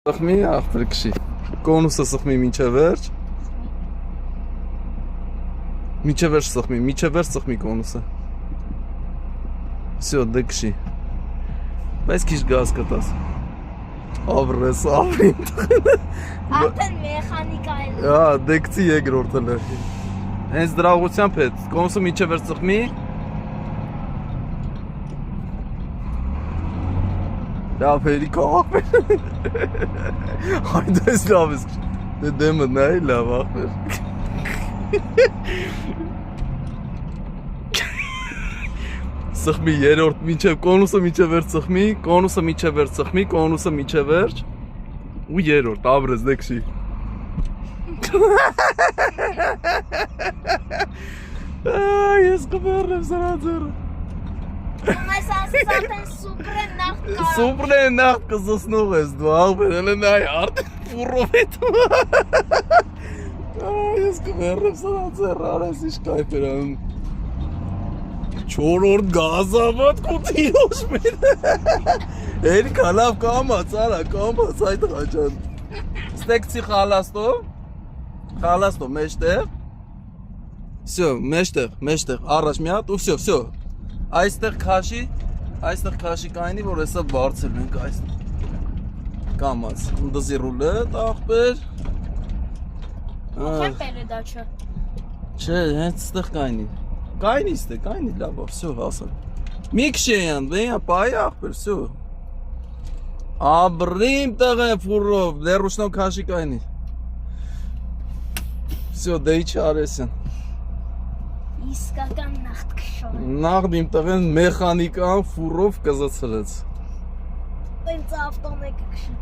Սխմի աղբեր քշի։ Կոնուսը սխմի մինչև վերջ։ Մինչև վերջ սխմի կոնուսը։ Всё, դե քշի։ Բայց քիչ գազ կտաս։ Աբրես, աբրին։ Արդեն մեխանիկա է։ Հա, դեկցի երկրորդը լը։ Հենց դրա ուղղությամբ է, կոնուսը մինչև վերջ սխմի։ Լավ հերի կաղապեր։ Այդ ես լավ ես։ Դե դեմը նայ լավ աղբեր։ Սխմի երորդ մինչև կոնուսը մինչև վերջ սխմի, կոնուսը մինչև վերջ սխմի, կոնուսը մինչև վերջ ու երորդ աբրես դեքշի։ Ես կբերեմ սրանցերը։ Այս ասես արդեն Սուպրեն նախտ կզսնող ես դու աղբեր, հլը նայ արդեն պուրով է դու։ Ես կբերեմ սրանցերը, արես իշ կայվ էր անում։ Չորորդ գազավատ կուտի ոչմեն։ Էրի կալավ կամաց, արա կամաց այդ խաչան։ Ստեկցի խալաստով մեջտեղ։ Всё, մեջտեղ, առաջ մի հատ ու всё։ Այստեղ քաշի կայնի, որ հեսա բարձել մենք այստեղ։ Կամաց, ընդզի ռուլը աղբեր։ Ոխեմ պերեդաչը։ Չէ, հենց ստեղ կայնի։ Կայնի լավ, всё, ասա։ Մի քշեյան, վեյա, պայ աղբեր, всё։ Աբրիմ տղը ֆուրով, լերուշնով քաշի կայնի։ Всё, դե իչ արեսյան։ Իսկական նախտ քշող։ Նախտ իմ տղեն մեխանիկան ֆուրով կզացրեց։ Ինձ ավտոն է կքշի։